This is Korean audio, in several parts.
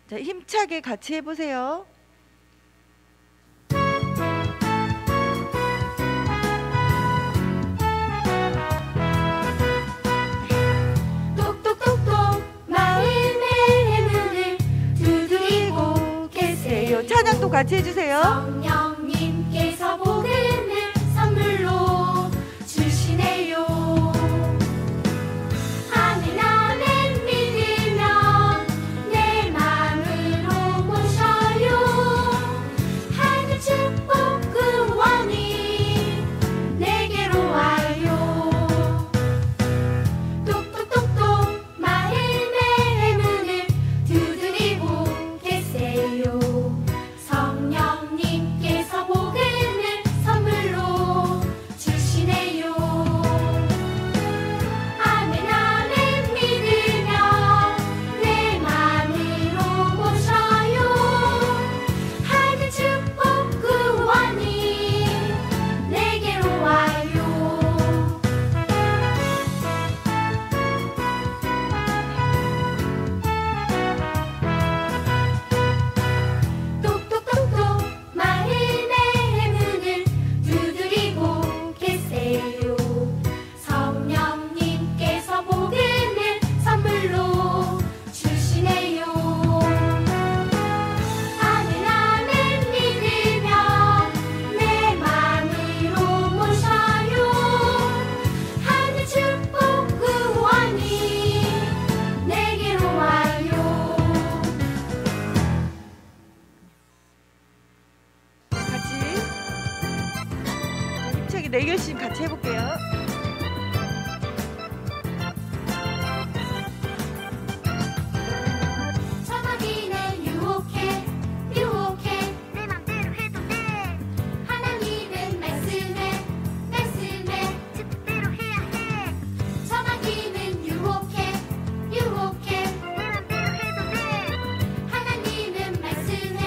자, 힘차게 같이 해보세요. 똑똑똑똑 마음의 문을 두드리고 계세요. 찬양도 같이 해주세요. 성령님께서 복음을 선물로 주시네요. 아멘 아멘 믿으면 내 마음으로 모셔요. 하늘 축복 구원이 내게로 와요. 똑똑똑똑 마음의 문을 두드리고 계세요. 성령님께서 복음을 선물로 주시네요. 아멘 아멘 믿으면 내 마음으로 모셔요. 하늘 축복 구원이 내게로 와요. 똑똑똑똑 마음의 문을 두드리고 계세요. 성령님께서 복음을 선물로 주시네요. 아멘 아멘 믿으면 내 마음으로 모셔요. 하늘 축복 구원이 내게로 와요. 같이 힘차게 내 결심 같이 해볼게요. 전화기는 유혹해 유혹해 내 맘대로 해도 돼. 하나님은 말씀해 뜻대로 해야 해. 전화기는 유혹해 유혹해 내 맘대로 해도 돼. 하나님은 말씀해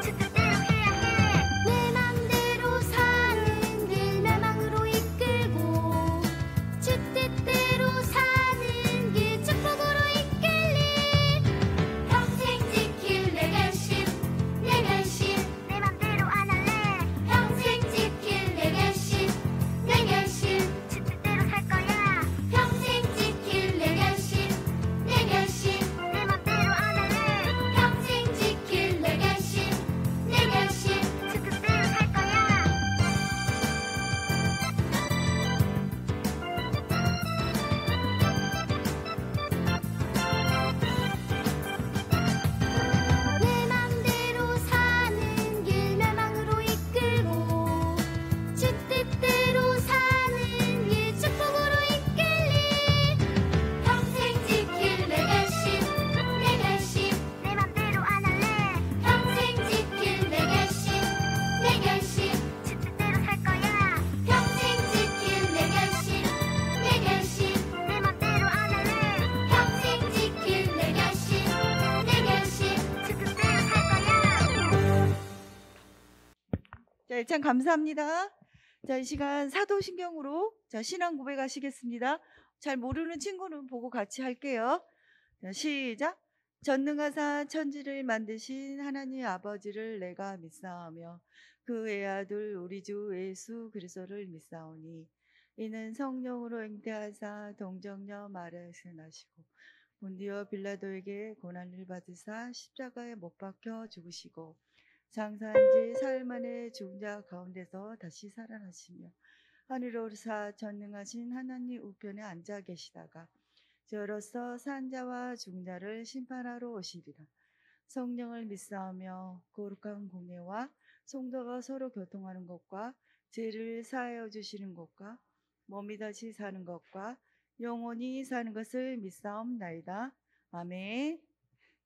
뜻대로 해야 해. 내 맘대로 사는 길 멸망으로 이끌고 주 뜻대로 사는 길 축복으로 이끌리. 평생 지킬 내 결심 내 맘대로 안 할래. 평생 지킬 내 결심 주 뜻대로 살 거야. 평생 지킬 내 결심 내 맘대로 안 할래. 평생 지킬 내 결심 주 뜻대로 살 거야. 내 맘대로 사는 길 멸망으로 이끌고 주 뜻대로 사는 길 축복으로 이끌리. 평생 지킬 내 결심 내 맘대로 안 할래. 평생 지킬 내 결심 주 뜻대로 살 거야. 평생 지킬 내 결심 내 맘대로 안 할래. 평생 지킬 내 결심 주 뜻대로 살 거야. 자, 참 감사합니다. 자, 이 시간 사도신경으로 자, 신앙 고백하시겠습니다. 잘 모르는 친구는 보고 같이 할게요. 자, 시작. 전능하사 천지를 만드신 하나님 아버지를 내가 믿사오며 그 외아들 우리 주 예수 그리스도를 믿사오니 이는 성령으로 잉태하사 동정녀 마리아에서 나시고 본디오 빌라도에게 고난을 받으사 십자가에 못 박혀 죽으시고 장사한 지 사흘 만에 죽은 자 가운데서 다시 살아나시며 하늘에 오르사 전능하신 하나님 우편에 앉아 계시다가 저로서 산 자와 죽은 자를 심판하러 오시리라. 성령을 믿사오며 거룩한 공예와 성도가 서로 교통하는 것과 죄를 사하여 주시는 것과 몸이 다시 사는 것과 영원히 사는 것을 믿사옵나이다. 아멘.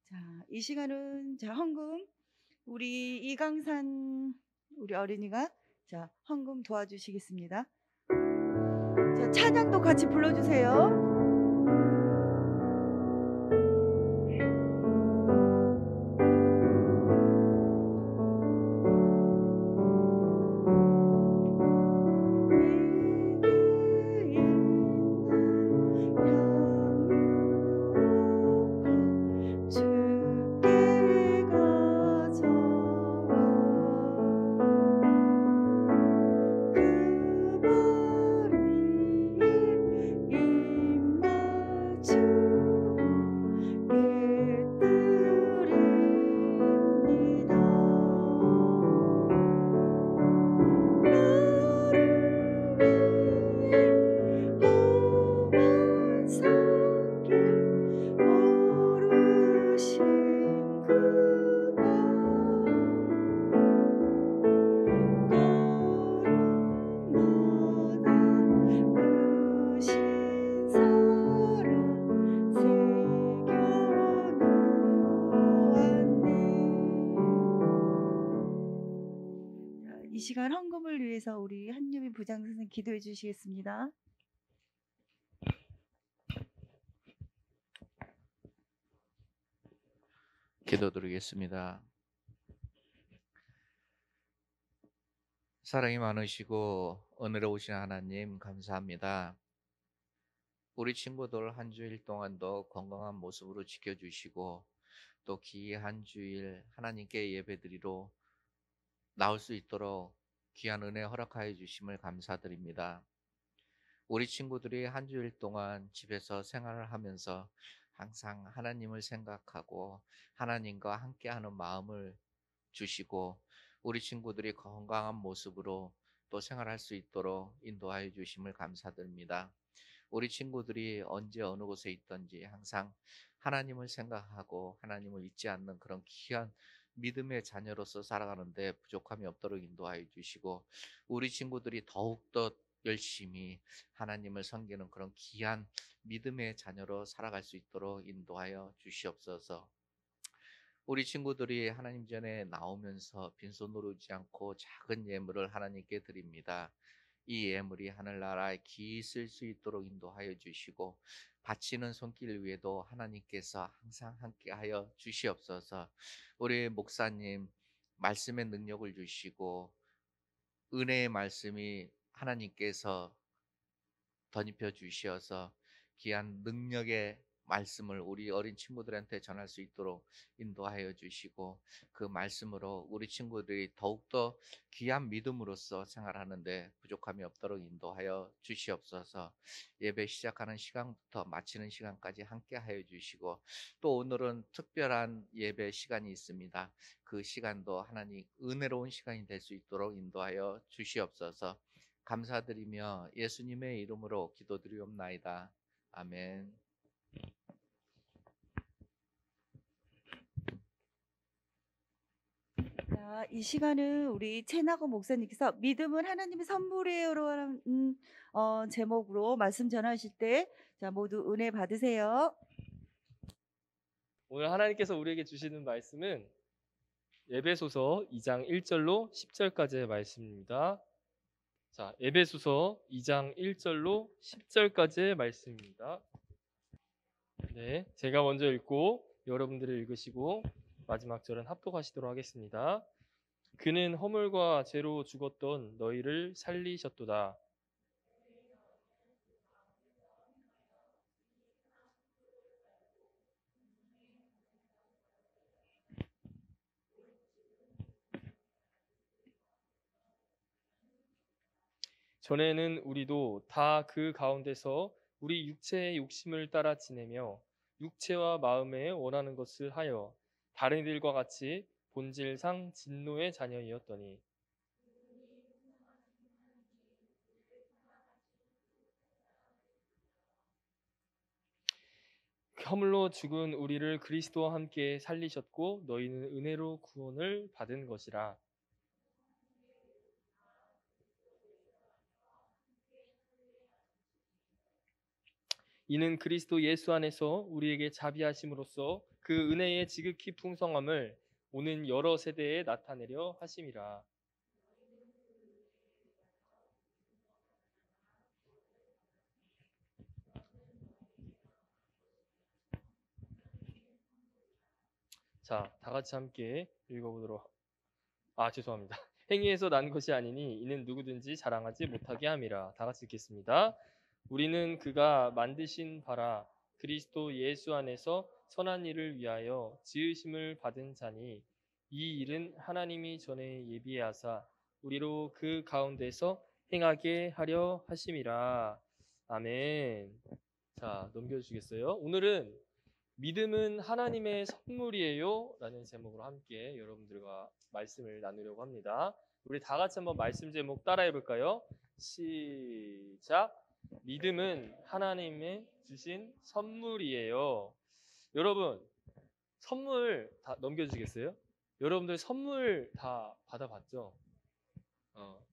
자, 이 시간은 자, 헌금 우리 이강산 우리 어린이가 자, 헌금 도와주시겠습니다. 자, 찬양도 같이 불러주세요. 주 시간 헌금을 위해서 우리 한유미 부장 선생님 기도해 주시겠습니다. 기도드리겠습니다. 사랑이 많으시고 은혜로우신 하나님 감사합니다. 우리 친구들 한 주일 동안도 건강한 모습으로 지켜주시고 또 귀한 주일 하나님께 예배드리러 나올 수 있도록 귀한 은혜 허락하여 주심을 감사드립니다. 우리 친구들이 한 주일 동안 집에서 생활을 하면서 항상 하나님을 생각하고 하나님과 함께하는 마음을 주시고 우리 친구들이 건강한 모습으로 또 생활할 수 있도록 인도하여 주심을 감사드립니다. 우리 친구들이 언제 어느 곳에 있든지 항상 하나님을 생각하고 하나님을 잊지 않는 그런 귀한 믿음의 자녀로서 살아가는데 부족함이 없도록 인도하여 주시고 우리 친구들이 더욱더 열심히 하나님을 섬기는 그런 귀한 믿음의 자녀로 살아갈 수 있도록 인도하여 주시옵소서. 우리 친구들이 하나님 전에 나오면서 빈손으로 오지 않고 작은 예물을 하나님께 드립니다. 이 예물이 하늘나라에 귀히 쓸 수 있도록 인도하여 주시고 바치는 손길 위에도 하나님께서 항상 함께하여 주시옵소서. 우리 목사님 말씀의 능력을 주시고 은혜의 말씀이 하나님께서 덧입혀 주시어서 귀한 능력의 말씀을 우리 어린 친구들한테 전할 수 있도록 인도하여 주시고 그 말씀으로 우리 친구들이 더욱더 귀한 믿음으로써 생활하는데 부족함이 없도록 인도하여 주시옵소서. 예배 시작하는 시간부터 마치는 시간까지 함께 하여 주시고 또 오늘은 특별한 예배 시간이 있습니다. 그 시간도 하나님 은혜로운 시간이 될 수 있도록 인도하여 주시옵소서. 감사드리며 예수님의 이름으로 기도드리옵나이다. 아멘. 자, 이 시간은 우리 최나고 목사님께서 믿음은 하나님의 선물이에요라는 제목으로 말씀 전하실 때 자, 모두 은혜 받으세요. 오늘 하나님께서 우리에게 주시는 말씀은 에베소서 2장 1절로 10절까지의 말씀입니다. 자, 에베소서 2장 1절로 10절까지의 말씀입니다. 네, 제가 먼저 읽고 여러분들이 읽으시고 마지막 절은 합독하시도록 하겠습니다. 그는 허물과 죄로 죽었던 너희를 살리셨도다. 전에는 우리도 다 그 가운데서 우리 육체의 욕심을 따라 지내며 육체와 마음에 원하는 것을 하여 다른 이들과 같이 본질상 진노의 자녀이었더니 허물로 죽은 우리를 그리스도와 함께 살리셨고 너희는 은혜로 구원을 받은 것이라. 이는 그리스도 예수 안에서 우리에게 자비하심으로써 그 은혜의 지극히 풍성함을 오는 여러 세대에 나타내려 하심이라. 자, 다 같이 함께 읽어보도록. 죄송합니다. 행위에서 난 것이 아니니 이는 누구든지 자랑하지 못하게 함이라. 다 같이 읽겠습니다. 우리는 그가 만드신 바라 그리스도 예수 안에서 선한 일을 위하여 지으심을 받은 자니 이 일은 하나님이 전에 예비하사 우리로 그 가운데서 행하게 하려 하심이라. 아멘. 자, 넘겨주시겠어요? 오늘은 믿음은 하나님의 선물이에요 라는 제목으로 함께 여러분들과 말씀을 나누려고 합니다. 우리 다 같이 한번 말씀 제목 따라해 볼까요? 시작. 믿음은 하나님의 주신 선물이에요. 여러분, 선물 다 넘겨주시겠어요? 여러분들 선물 다 받아봤죠?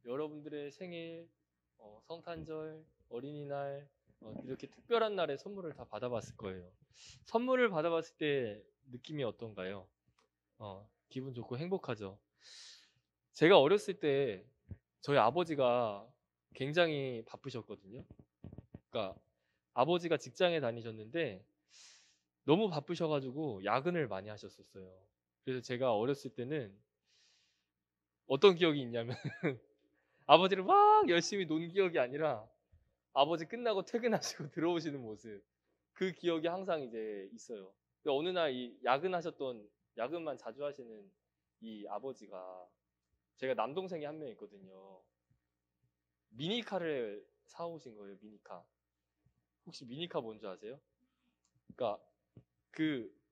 여러분들의 생일, 성탄절, 어린이날, 이렇게 특별한 날에 선물을 다 받아봤을 거예요. 선물을 받아봤을 때 느낌이 어떤가요? 기분 좋고 행복하죠. 제가 어렸을 때 저희 아버지가 굉장히 바쁘셨거든요. 그러니까 아버지가 직장에 다니셨는데 너무 바쁘셔가지고 야근을 많이 하셨었어요. 그래서 제가 어렸을 때는 어떤 기억이 있냐면 아버지를 막 열심히 논 기억이 아니라 아버지 끝나고 퇴근하시고 들어오시는 모습, 그 기억이 항상 이제 있어요. 근데 어느 날 이 야근만 자주 하시는 이 아버지가, 제가 남동생이 한 명 있거든요. 미니카를 사오신 거예요. 미니카. 혹시 미니카 뭔지 아세요? 그러니까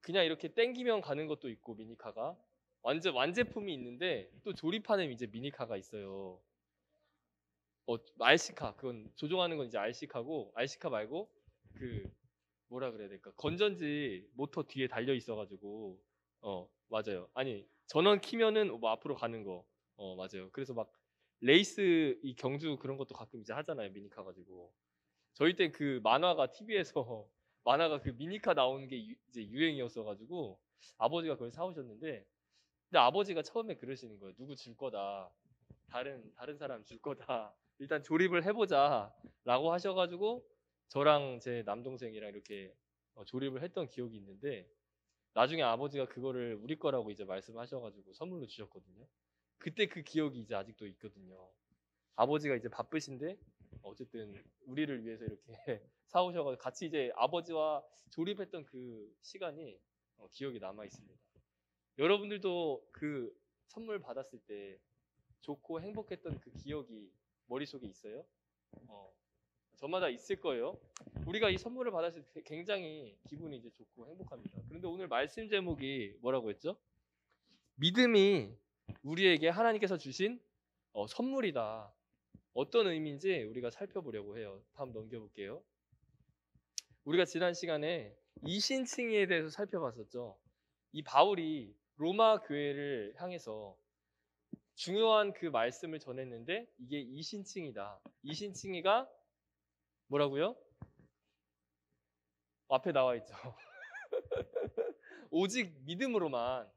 그냥 이렇게 땡기면 가는 것도 있고, 미니카가 완제품이 있는데 또 조립하는 이제 미니카가 있어요. RC카, 그건 조종하는 건 이제 RC카고, RC카 말고 뭐라 그래야 될까, 건전지 모터 뒤에 달려 있어가지고, 맞아요. 아니, 전원 키면은 뭐 앞으로 가는 거, 맞아요. 그래서 막 레이스, 이 경주 그런 것도 가끔 이제 하잖아요, 미니카 가지고. 저희 때 그 만화가 TV에서 만화가 그 미니카 나오는 게 이제 유행이었어가지고 아버지가 그걸 사오셨는데, 근데 아버지가 처음에 그러시는 거예요. 누구 줄 거다, 다른 사람 줄 거다, 일단 조립을 해보자 라고 하셔가지고 저랑 제 남동생이랑 이렇게 조립을 했던 기억이 있는데, 나중에 아버지가 그거를 우리 거라고 이제 말씀하셔가지고 선물로 주셨거든요. 그때 그 기억이 이제 아직도 있거든요. 아버지가 이제 바쁘신데 어쨌든 우리를 위해서 이렇게 사오셔가지고 같이 이제 아버지와 조립했던 그 시간이 기억에 남아 있습니다. 여러분들도 그 선물 받았을 때 좋고 행복했던 그 기억이 머릿속에 있어요? 저마다 있을 거예요. 우리가 이 선물을 받았을 때 굉장히 기분이 이제 좋고 행복합니다. 그런데 오늘 말씀 제목이 뭐라고 했죠? 믿음이 우리에게 하나님께서 주신 선물이다. 어떤 의미인지 우리가 살펴보려고 해요. 다음 넘겨볼게요. 우리가 지난 시간에 이신칭의에 대해서 살펴봤었죠. 이 바울이 로마 교회를 향해서 중요한 그 말씀을 전했는데 이게 이신칭이다. 이신칭의가 뭐라고요? 앞에 나와 있죠. 오직 믿음으로만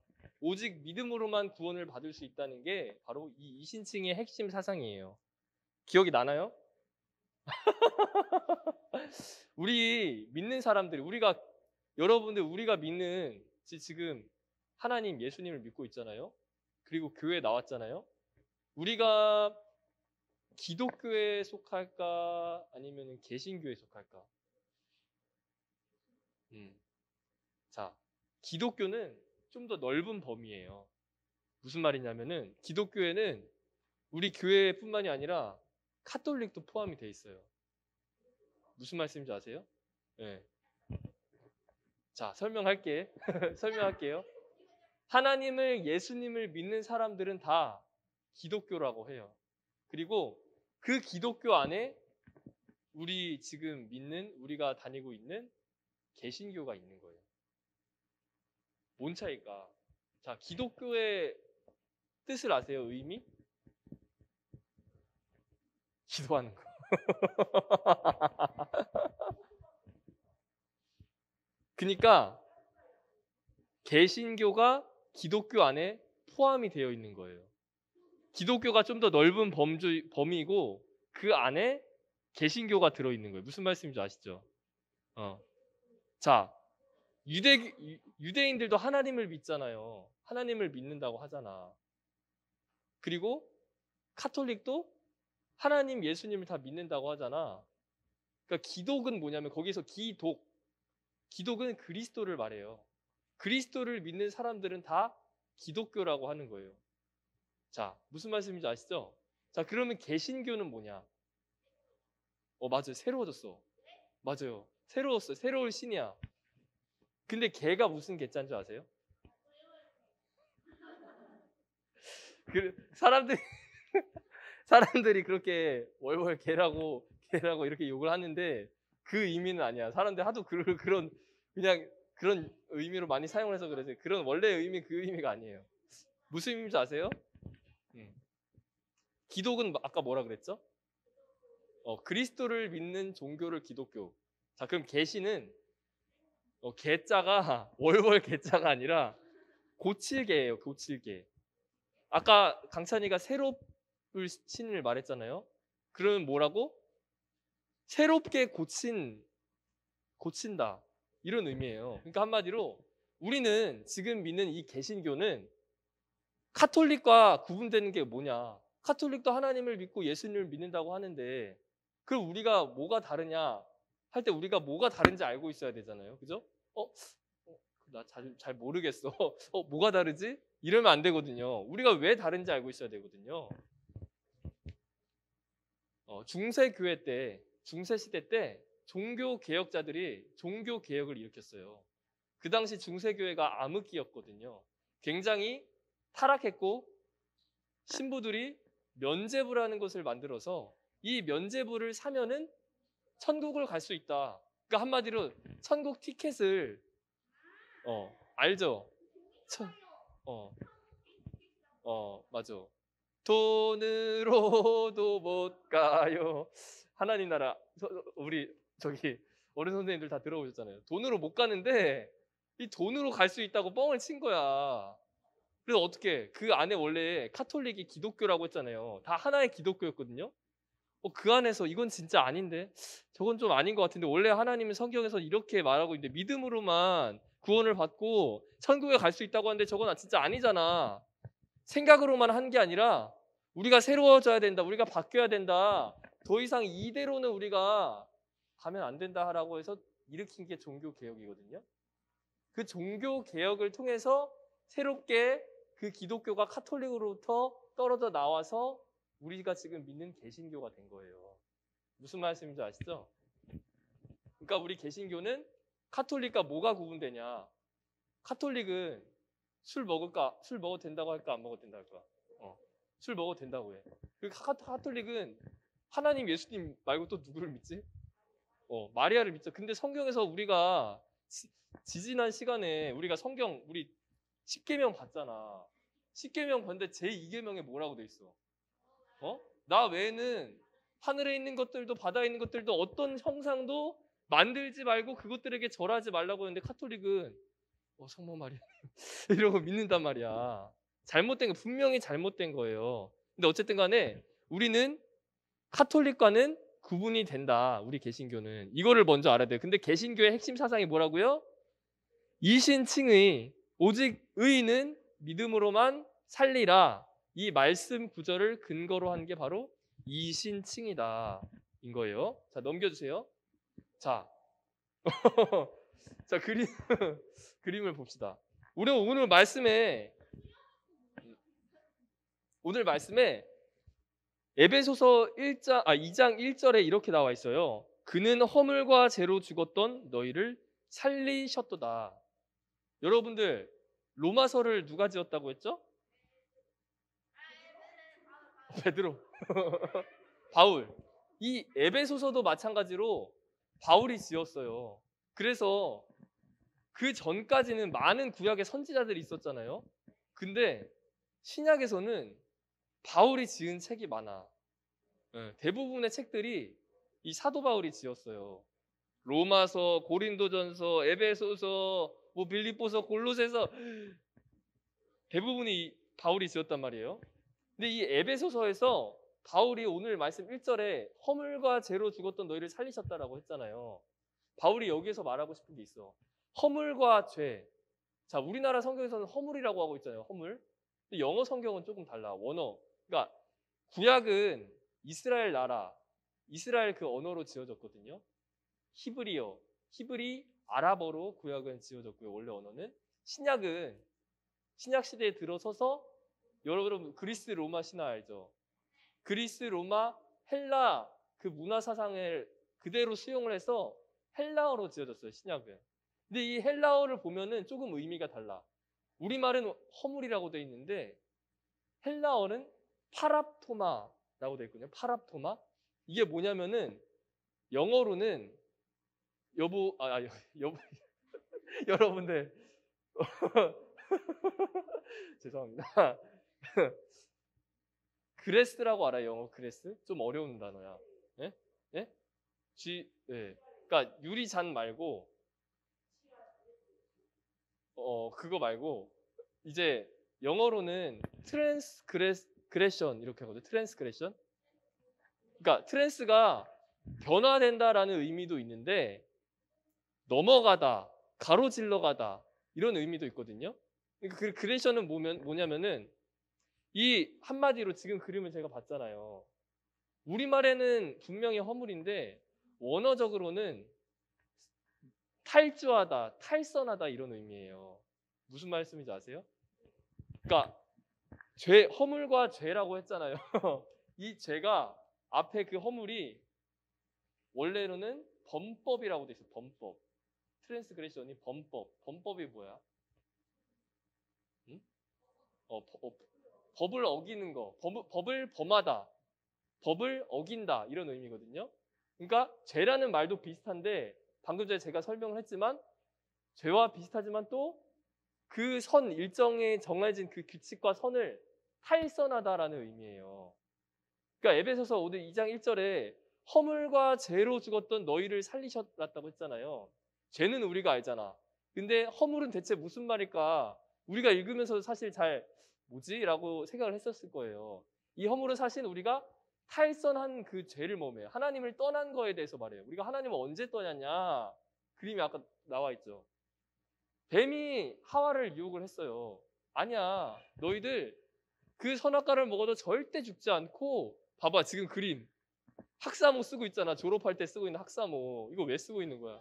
구원을 받을 수 있다는 게 바로 이 이신칭의 핵심 사상이에요. 기억이 나나요? 우리 믿는 사람들이, 우리가 믿는 지금 하나님 예수님을 믿고 있잖아요. 그리고 교회에 나왔잖아요. 우리가 기독교에 속할까 아니면 개신교에 속할까? 자, 기독교는 좀 더 넓은 범위예요. 무슨 말이냐면은 기독교에는 우리 교회뿐만이 아니라 카톨릭도 포함이 돼 있어요. 무슨 말씀인지 아세요? 네. 자, 설명할게요. 하나님을, 예수님을 믿는 사람들은 다 기독교라고 해요. 그리고 그 기독교 안에 우리 지금 우리가 다니고 있는 개신교가 있는 거예요. 뭔 차이일까? 자, 기독교의 뜻을 아세요? 의미? 기도하는 거. 그러니까 개신교가 기독교 안에 포함이 되어 있는 거예요. 기독교가 좀 더 넓은 범위고 그 안에 개신교가 들어있는 거예요. 무슨 말씀인지 아시죠? 자, 유대인들도 하나님을 믿잖아요. 하나님을 믿는다고 하잖아. 그리고 카톨릭도 하나님, 예수님을 다 믿는다고 하잖아. 그러니까 기독은 뭐냐면 거기서 기독은 그리스도를 말해요. 그리스도를 믿는 사람들은 다 기독교라고 하는 거예요. 자, 무슨 말씀인지 아시죠? 자, 그러면 개신교는 뭐냐? 맞아요. 새로워졌어. 맞아요. 새로웠어요. 새로운 신이야. 근데 개가 무슨 개자인 줄 아세요? 사람들이 그렇게 월월 개라고 이렇게 욕을 하는데 그 의미는 아니야. 사람들이 하도 그런 의미로 많이 사용을 해서 그래서 그런 원래의 의미, 그 의미가 아니에요. 무슨 의미인지 아세요? 기독은 아까 뭐라 그랬죠? 그리스도를 믿는 종교를 기독교. 자, 그럼 개신은 개자가 월월 개자가 아니라 고칠개예요. 고칠개. 아까 강찬이가 신을 말했잖아요. 그러면 뭐라고? 새롭게 고친다. 이런 의미예요. 그러니까 한마디로 우리는 지금 믿는 이 개신교는 카톨릭과 구분되는 게 뭐냐? 카톨릭도 하나님을 믿고 예수님을 믿는다고 하는데 그럼 우리가 뭐가 다르냐? 할 때 우리가 뭐가 다른지 알고 있어야 되잖아요. 그죠? 나 잘 모르겠어. 뭐가 다르지? 이러면 안 되거든요. 우리가 왜 다른지 알고 있어야 되거든요. 중세교회 때, 중세시대 때 종교 개혁자들이 종교 개혁을 일으켰어요. 그 당시 중세교회가 암흑기였거든요. 굉장히 타락했고 신부들이 면죄부라는 것을 만들어서 이 면죄부를 사면은 천국을 갈 수 있다. 그러니까 한마디로 천국 티켓을 알죠? 맞아. 돈으로도 못 가요. 하나님 나라. 우리 저기 어른 선생님들 다 들어보셨잖아요. 돈으로 못 가는데 이 돈으로 갈 수 있다고 뻥을 친 거야. 그래서 어떻게 그 안에 원래 카톨릭이 기독교라고 했잖아요. 다 하나의 기독교였거든요. 그 안에서 이건 진짜 아닌데 저건 좀 아닌 것 같은데 원래 하나님은 성경에서 이렇게 말하고 있는데 믿음으로만 구원을 받고 천국에 갈 수 있다고 하는데 저건 진짜 아니잖아. 생각으로만 한 게 아니라 우리가 새로워져야 된다. 우리가 바뀌어야 된다. 더 이상 이대로는 우리가 가면 안 된다라고 해서 일으킨 게 종교개혁이거든요. 그 종교개혁을 통해서 새롭게 그 기독교가 카톨릭으로부터 떨어져 나와서 우리가 지금 믿는 개신교가 된 거예요. 무슨 말씀인지 아시죠? 그러니까 우리 개신교는 카톨릭과 뭐가 구분되냐? 카톨릭은 술 먹어도 된다고 할까 안 먹어도 된다고 할까? 술 먹어도 된다고 해. 그 카톨릭은 하나님 예수님 말고 또 누구를 믿지? 마리아를 믿죠. 근데 성경에서 우리가 지지난 시간에 우리가 성경 우리 10계명 봤잖아. 10계명 봤는데 제2계명에 뭐라고 돼 있어? 나 외에는 하늘에 있는 것들도 바다에 있는 것들도 어떤 형상도 만들지 말고 그것들에게 절하지 말라고 했는데 카톨릭은 성모 마리아 이러고 믿는단 말이야. 잘못된 거 분명히 잘못된 거예요. 근데 어쨌든 간에 우리는 카톨릭과는 구분이 된다. 우리 개신교는 이거를 먼저 알아야 돼요. 근데 개신교의 핵심 사상이 뭐라고요? 이신칭의 오직 의인은 믿음으로만 살리라. 이 말씀 구절을 근거로 한 게 바로 이신칭이다 인 거예요. 자, 넘겨주세요. 자, 자 그림을 봅시다. 우리 오늘 말씀에 에베소서 2장 1절에 이렇게 나와 있어요. 그는 허물과 죄로 죽었던 너희를 살리셨도다. 여러분들 로마서를 누가 지었다고 했죠? 베드로. 바울. 이 에베소서도 마찬가지로 바울이 지었어요. 그래서 그 전까지는 많은 구약의 선지자들이 있었잖아요. 근데 신약에서는 바울이 지은 책이 많아. 대부분의 책들이 이 사도 바울이 지었어요. 로마서, 고린도전서, 에베소서, 빌립보서, 골로새서 대부분이 바울이 지었단 말이에요. 근데 이 에베소서에서 바울이 오늘 말씀 1절에 허물과 죄로 죽었던 너희를 살리셨다라고 했잖아요. 바울이 여기에서 말하고 싶은 게 있어. 허물과 죄. 자, 우리나라 성경에서는 허물이라고 하고 있잖아요. 허물. 근데 영어 성경은 조금 달라. 원어. 그러니까 구약은 이스라엘 나라, 이스라엘 그 언어로 지어졌거든요. 히브리어, 히브리 아랍어로 구약은 지어졌고요. 원래 언어는. 신약은 신약 시대에 들어서서 여러분 그리스 로마 신화 알죠? 그리스 로마 헬라 그 문화 사상을 그대로 수용을 해서 헬라어로 지어졌어요. 신약은. 근데 이 헬라어를 보면은 조금 의미가 달라. 우리말은 허물이라고 돼 있는데 헬라어는 파랍토마라고 돼 있거든요. 파랍토마. 이게 뭐냐면은 영어로는 여러분들 죄송합니다. 그레스라고 알아요? 영어 그레스? 좀 어려운 단어야. 예? 예? 예. 그러니까 유리잔 말고 그거 말고 이제 영어로는 트랜스그레션 이렇게 하거든요. 트랜스그레션. 그러니까 트랜스가 변화된다라는 의미도 있는데 넘어가다, 가로질러 가다 이런 의미도 있거든요. 그러니까 그 그레션은 뭐냐면은 이 한마디로 지금 그림을 제가 봤잖아요. 우리말에는 분명히 허물인데 원어적으로는 탈주하다, 탈선하다 이런 의미예요. 무슨 말씀인지 아세요? 그러니까 허물과 죄라고 했잖아요. 이 죄가 앞에 그 허물이 원래로는 범법이라고 돼 있어요. 범법. 트랜스그레션이 범법이 뭐야? 응? 법을 어기는 거, 법을 범하다, 법을 어긴다 이런 의미거든요. 그러니까 죄라는 말도 비슷한데 방금 전에 제가 설명을 했지만 죄와 비슷하지만 또 그 선 일정에 정해진 그 규칙과 선을 탈선하다라는 의미예요. 그러니까 에베소서 2장 1절에 허물과 죄로 죽었던 너희를 살리셨다고 했잖아요. 죄는 우리가 알잖아. 근데 허물은 대체 무슨 말일까? 우리가 읽으면서 사실 잘 뭐지? 라고 생각을 했었을 거예요. 이 허물은 사실 우리가 탈선한 그 죄를 몸에 하나님을 떠난 거에 대해서 말해요. 우리가 하나님을 언제 떠났냐? 그림이 아까 나와 있죠. 뱀이 하와를 유혹을 했어요. 아니야. 너희들 그 선악과를 먹어도 절대 죽지 않고 봐봐 지금 그림. 학사모 쓰고 있잖아. 졸업할 때 쓰고 있는 학사모. 이거 왜 쓰고 있는 거야?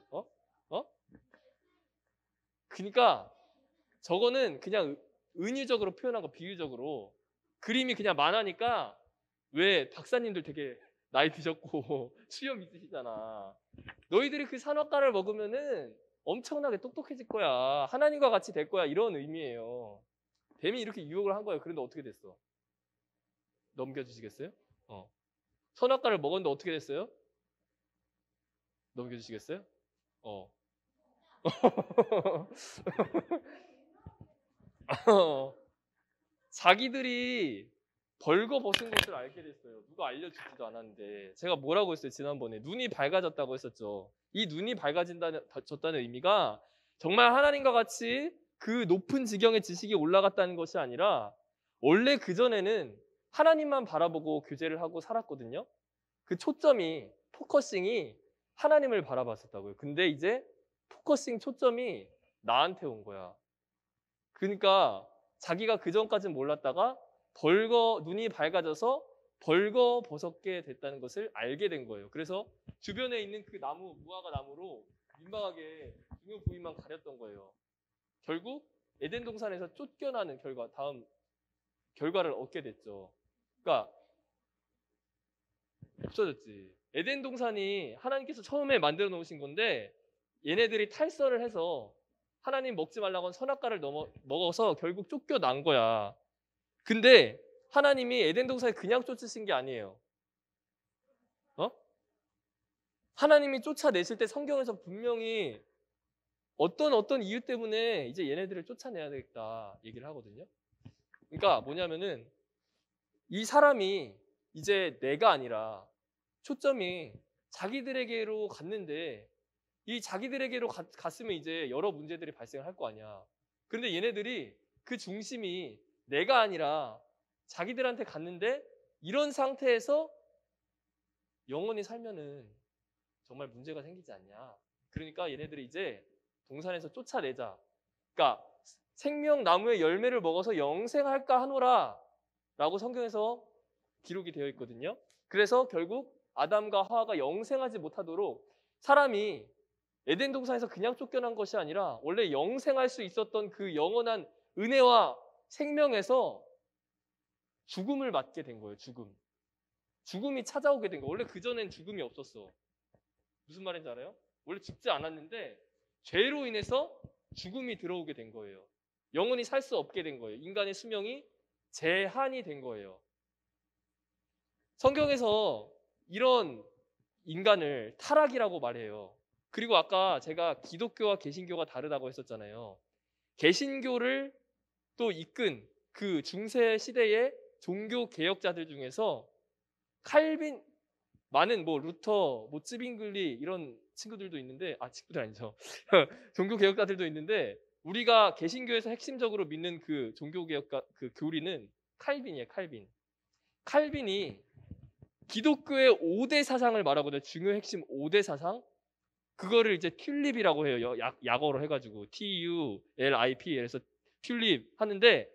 그러니까 저거는 그냥 은유적으로 표현한 거 비유적으로 그림이 그냥 만화니까 왜 박사님들 되게 나이 드셨고 수염 있으시잖아. 너희들이 그 선악과를 먹으면은 엄청나게 똑똑해질 거야. 하나님과 같이 될 거야. 이런 의미예요. 뱀이 이렇게 유혹을 한 거예요. 그런데 어떻게 됐어? 넘겨주시겠어요? 선악과를 먹었는데 어떻게 됐어요? 넘겨주시겠어요? 자기들이 벌거벗은 것을 알게 됐어요. 누가 알려주지도 않았는데. 제가 뭐라고 했어요? 지난번에 눈이 밝아졌다고 했었죠. 이 눈이 밝아졌다는 의미가 정말 하나님과 같이 그 높은 지경의 지식이 올라갔다는 것이 아니라 원래 그전에는 하나님만 바라보고 교제를 하고 살았거든요. 그 초점이, 포커싱이 하나님을 바라봤었다고요. 근데 이제 포커싱 초점이 나한테 온 거야. 그러니까 자기가 그전까지는 몰랐다가 눈이 밝아져서 벌거벗게 됐다는 것을 알게 된 거예요. 그래서 주변에 있는 그 나무, 무화과 나무로 민망하게 중요 부위만 가렸던 거예요. 결국 에덴 동산에서 쫓겨나는 다음 결과를 얻게 됐죠. 그러니까 없어졌지. 에덴 동산이 하나님께서 처음에 만들어 놓으신 건데 얘네들이 탈선을 해서 하나님 먹지 말라고 한 선악과를 먹어서 결국 쫓겨난 거야. 근데 하나님이 에덴 동산에 그냥 쫓으신 게 아니에요. 하나님이 쫓아내실 때 성경에서 분명히 어떤 이유 때문에 이제 얘네들을 쫓아내야 되겠다 얘기를 하거든요. 그러니까 뭐냐면은 이 사람이 이제 내가 아니라 초점이 자기들에게로 갔는데 이 자기들에게로 갔으면 이제 여러 문제들이 발생할 거 아니야. 그런데 얘네들이 그 중심이 내가 아니라 자기들한테 갔는데 이런 상태에서 영원히 살면은 정말 문제가 생기지 않냐. 그러니까 얘네들이 이제 동산에서 쫓아내자. 그러니까 생명나무의 열매를 먹어서 영생할까 하노라 라고 성경에서 기록이 되어 있거든요. 그래서 결국 아담과 하와가 영생하지 못하도록 사람이 에덴 동산에서 그냥 쫓겨난 것이 아니라 원래 영생할 수 있었던 그 영원한 은혜와 생명에서 죽음을 맞게 된 거예요. 죽음이 찾아오게 된 거예요. 원래 그전엔 죽음이 없었어. 무슨 말인지 알아요? 원래 죽지 않았는데 죄로 인해서 죽음이 들어오게 된 거예요. 영원히 살 수 없게 된 거예요. 인간의 수명이 제한이 된 거예요. 성경에서 이런 인간을 타락이라고 말해요. 그리고 아까 제가 기독교와 개신교가 다르다고 했었잖아요. 개신교를 또 이끈 그 중세 시대의 종교 개혁자들 중에서 칼빈, 많은 루터, 쯔빙글리 이런 친구들도 있는데, 친구들 아니죠. 종교 개혁가들도 있는데 우리가 개신교에서 핵심적으로 믿는 그 종교 개혁가 그 교리는 칼빈이에요. 칼빈. 칼빈이 기독교의 5대 사상을 말하거든요. 중요 핵심 5대 사상. 그거를 이제 튤립이라고 해요. 약어로 해가지고 TULIP 그래서 튤립 하는데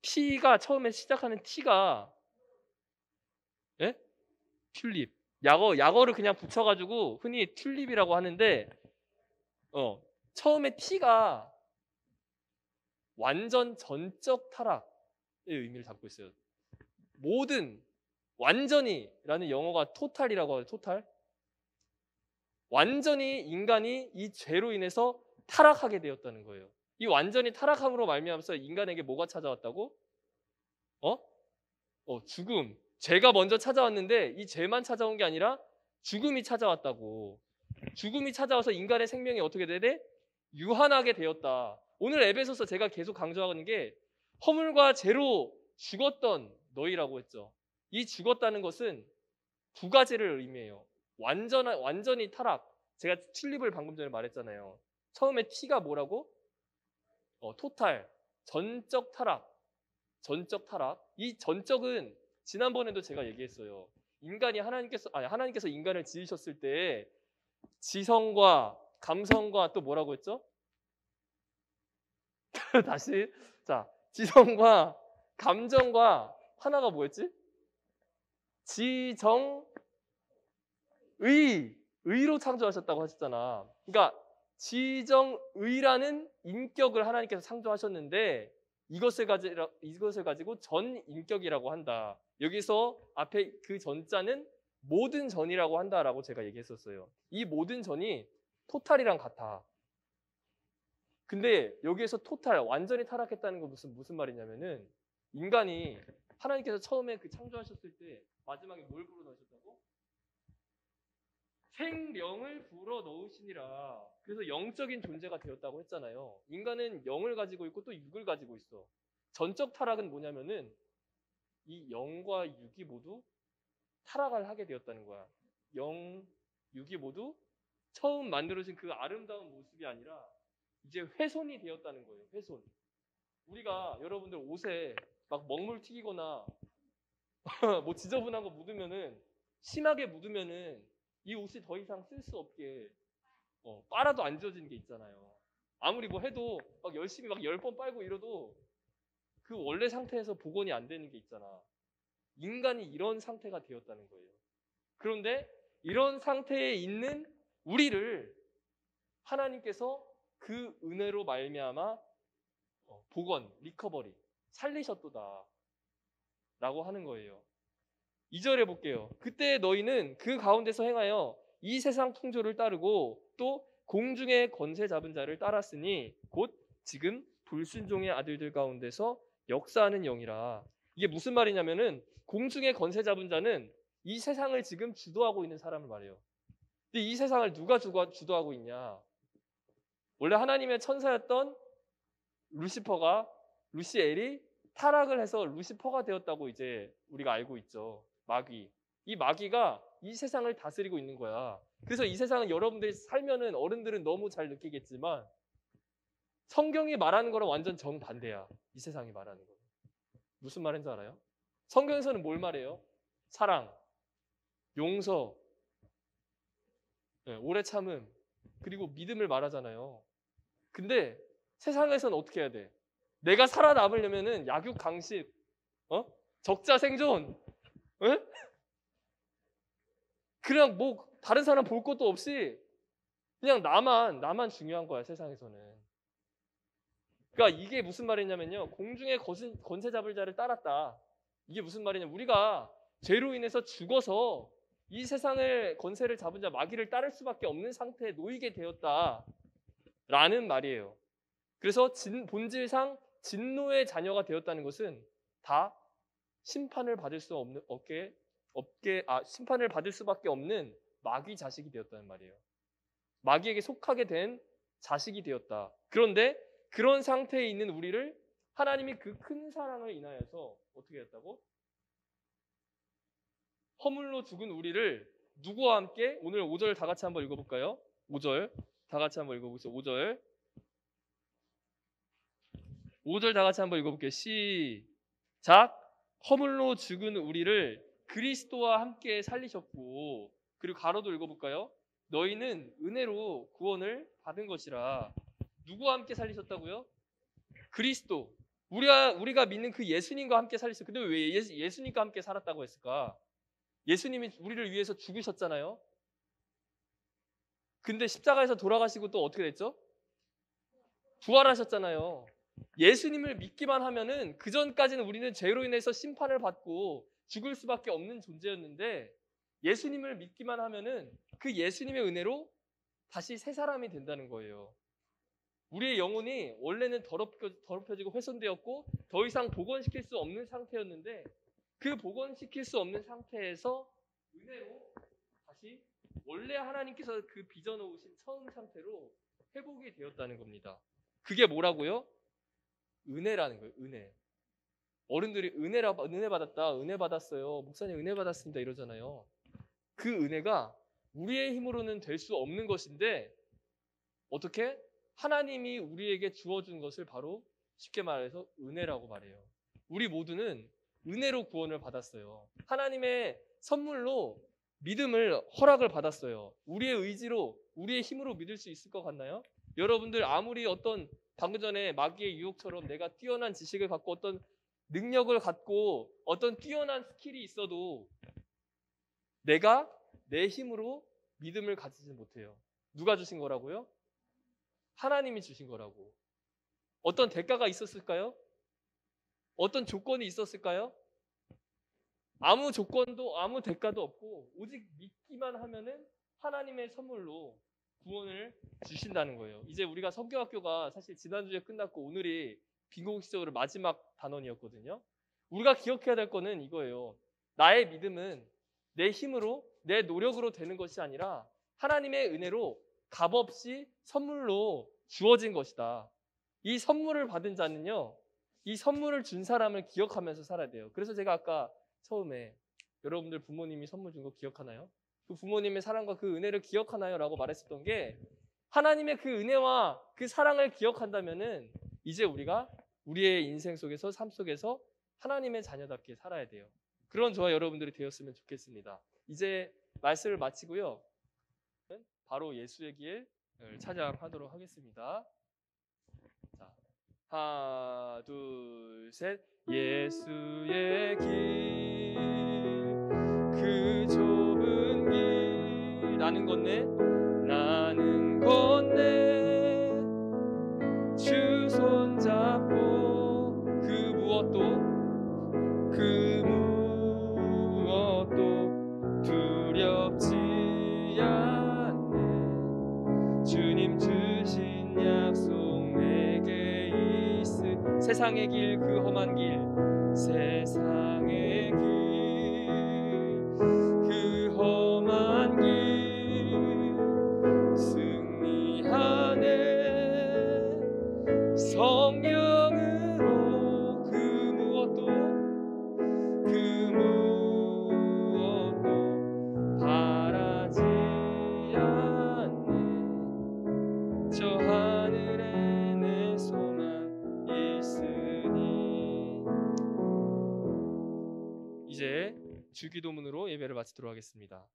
T가 처음에 시작하는 T가 예? 튤립. 약어를 그냥 붙여가지고 흔히 튤립이라고 하는데 처음에 T가 완전 전적 타락의 의미를 담고 있어요. 모든 완전히라는 영어가 토탈이라고 하죠. 토탈. 완전히 인간이 이 죄로 인해서 타락하게 되었다는 거예요. 이 완전히 타락함으로 말미암아서 인간에게 뭐가 찾아왔다고? 죽음. 죄가 먼저 찾아왔는데 이 죄만 찾아온 게 아니라 죽음이 찾아왔다고. 죽음이 찾아와서 인간의 생명이 어떻게 되대? 유한하게 되었다. 오늘 에베소서 제가 계속 강조하는 게 허물과 죄로 죽었던 너희라고 했죠. 이 죽었다는 것은 두 가지를 의미해요. 완전히 타락. 제가 튤립을 방금 전에 말했잖아요. 처음에 T가 뭐라고? 토탈. 전적 타락. 전적 타락. 이 전적은 지난번에도 제가 얘기했어요. 하나님께서 인간을 지으셨을 때 지성과 감성과 또 뭐라고 했죠? 다시. 자, 지성과 감정과 하나가 뭐였지? 의로 창조하셨다고 하셨잖아. 그러니까 지정의라는 인격을 하나님께서 창조하셨는데 이것을 가지고 전 인격이라고 한다. 여기서 앞에 그 전자는 모든 전이라고 한다라고 제가 얘기했었어요. 이 모든 전이 토탈이랑 같아. 근데 여기에서 토탈, 완전히 타락했다는 건 무슨 말이냐면은 인간이 하나님께서 처음에 그 창조하셨을 때 마지막에 뭘 불어넣으셨다고? 생명을 불어넣으시니라. 그래서 영적인 존재가 되었다고 했잖아요. 인간은 영을 가지고 있고 또 육을 가지고 있어. 전적 타락은 뭐냐면은 이 영과 육이 모두 타락을 하게 되었다는 거야. 영, 육이 모두 처음 만들어진 그 아름다운 모습이 아니라 이제 훼손이 되었다는 거예요. 훼손. 우리가 여러분들 옷에 막 먹물 튀기거나 뭐 지저분한 거 묻으면은 심하게 묻으면은 이 옷이 더 이상 쓸 수 없게 빨아도 안 지워지는 게 있잖아요. 아무리 뭐 해도 막 열심히 막 10번 빨고 이러도 그 원래 상태에서 복원이 안 되는 게 있잖아. 인간이 이런 상태가 되었다는 거예요. 그런데 이런 상태에 있는 우리를 하나님께서 그 은혜로 말미암아 복원, 리커버리, 살리셨도다 라고 하는 거예요. 2절에 볼게요. 그때 너희는 그 가운데서 행하여 이 세상 풍조를 따르고 또 공중의 권세 잡은 자를 따랐으니 곧 지금 불순종의 아들들 가운데서 역사하는 영이라. 이게 무슨 말이냐면은 공중의 권세 잡은 자는 이 세상을 지금 주도하고 있는 사람을 말해요. 근데 이 세상을 누가 주도하고 있냐? 원래 하나님의 천사였던 루시엘이 타락을 해서 루시퍼가 되었다고 이제 우리가 알고 있죠. 마귀. 이 마귀가 이 세상을 다스리고 있는 거야. 그래서 이 세상은 여러분들이 살면은 어른들은 너무 잘 느끼겠지만 성경이 말하는 거랑 완전 정반대야. 이 세상이 말하는 거. 무슨 말인지 알아요? 성경에서는 뭘 말해요? 사랑, 용서, 오래 참음, 그리고 믿음을 말하잖아요. 근데 세상에서는 어떻게 해야 돼? 내가 살아남으려면은 약육 강식, 적자 생존, 그냥 뭐 다른 사람 볼 것도 없이 그냥 나만 중요한 거야, 세상에서는. 그러니까 이게 무슨 말이냐면요. 공중의 권세 잡을 자를 따랐다. 이게 무슨 말이냐면 우리가 죄로 인해서 죽어서 이 세상을 권세를 잡은 자 마귀를 따를 수밖에 없는 상태에 놓이게 되었다라는 말이에요. 그래서 본질상 진노의 자녀가 되었다는 것은 다 심판을 받을 수밖에 없는 마귀 자식이 되었다는 말이에요. 마귀에게 속하게 된 자식이 되었다. 그런데 그런 상태에 있는 우리를 하나님이 그 큰 사랑을 인하여서 어떻게 했다고? 허물로 죽은 우리를 누구와 함께? 오늘 5절 다 같이 한번 읽어볼까요? 5절 다 같이 한번 읽어보세요. 5절 다 같이 한번 읽어볼게요. 시작. 허물로 죽은 우리를 그리스도와 함께 살리셨고, 그리고 가로도 읽어볼까요? 너희는 은혜로 구원을 받은 것이라. 누구와 함께 살리셨다고요? 그리스도. 우리가 믿는 그 예수님과 함께 살리셨어요. 근데 왜 예수님과 함께 살았다고 했을까? 예수님이 우리를 위해서 죽으셨잖아요. 근데 십자가에서 돌아가시고 또 어떻게 됐죠? 부활하셨잖아요. 예수님을 믿기만 하면은 그 전까지는 우리는 죄로 인해서 심판을 받고 죽을 수밖에 없는 존재였는데, 예수님을 믿기만 하면은 그 예수님의 은혜로 다시 새 사람이 된다는 거예요. 우리의 영혼이 원래는 더럽혀지고 훼손되었고 더 이상 복원시킬 수 없는 상태였는데, 그 복원시킬 수 없는 상태에서 은혜로 다시 원래 하나님께서 그 빚어놓으신 처음 상태로 회복이 되었다는 겁니다. 그게 뭐라고요? 은혜라는 거예요. 은혜. 어른들이 은혜 받았다, 은혜 받았어요, 목사님 은혜 받았습니다 이러잖아요. 그 은혜가 우리의 힘으로는 될 수 없는 것인데, 어떻게? 하나님이 우리에게 주어준 것을 바로 쉽게 말해서 은혜라고 말해요. 우리 모두는 은혜로 구원을 받았어요. 하나님의 선물로 믿음을 허락을 받았어요. 우리의 의지로, 우리의 힘으로 믿을 수 있을 것 같나요? 여러분들 아무리 어떤 방금 전에 마귀의 유혹처럼 내가 뛰어난 지식을 갖고 어떤 능력을 갖고 어떤 뛰어난 스킬이 있어도 내가 내 힘으로 믿음을 가지지 못해요. 누가 주신 거라고요? 하나님이 주신 거라고. 어떤 대가가 있었을까요? 어떤 조건이 있었을까요? 아무 조건도 아무 대가도 없고 오직 믿기만 하면은 하나님의 선물로 구원을 주신다는 거예요. 이제 우리가 성경학교가 사실 지난주에 끝났고 오늘이 빈공식적으로 마지막 단원이었거든요. 우리가 기억해야 될 거는 이거예요. 나의 믿음은 내 힘으로, 내 노력으로 되는 것이 아니라 하나님의 은혜로 값없이 선물로 주어진 것이다. 이 선물을 받은 자는요, 이 선물을 준 사람을 기억하면서 살아야 돼요. 그래서 제가 아까 처음에 여러분들 부모님이 선물 준 거 기억하나요? 그 부모님의 사랑과 그 은혜를 기억하나요? 라고 말했었던 게, 하나님의 그 은혜와 그 사랑을 기억한다면은 이제 우리가 우리의 인생 속에서, 삶 속에서 하나님의 자녀답게 살아야 돼요. 그런 저와 여러분들이 되었으면 좋겠습니다. 이제 말씀을 마치고요, 바로 예수의 길을 찬양하도록 하겠습니다. 자, 하나, 둘, 셋. 예수의 길, 그 좁은 길, 나는 걷네, 나는 걷네, 주 손잡고 그 무엇도 두렵지 않네. 주님 주신 약속 내게 있으. 세상의 길, 그 험한 길, 세상의 길, 그 험한 길 승리하네. 성령으로 그 무엇도 바라지 않네. 저 하늘에 내 소망 있으니. 이제 주기도문으로 예배를 마치도록 하겠습니다.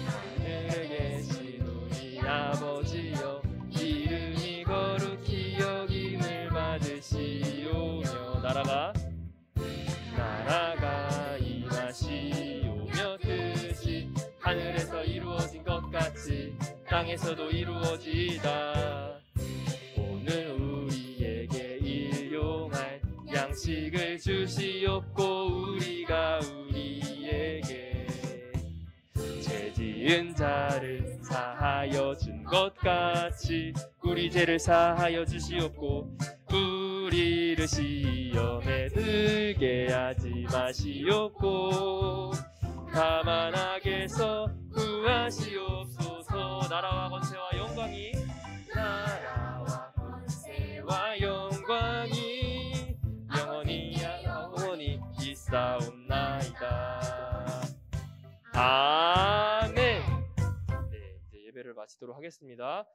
하늘에 계신 우리 아버지여, 이름이 거룩히 여김을 받으시오며, 나라가 임하시오며, 뜻이 하늘에서 이루어진 것 같이 땅에서도 이루어지이다. 오늘 우리에게 일용할 양식을 주시옵고, 우리가 우리에게 죄 지은 자를 사하여 준 것 같이 우리 죄를 사하여 주시옵고, 우리를 시험에 들게 하지 마시옵고, 다만 악에서 구하시옵소서. 나라와 권세와 영광이, 나라와 권세와 영광이 영원히 있사옵나이다. 아멘. 네, 이제 예배를 마치도록 하겠습니다.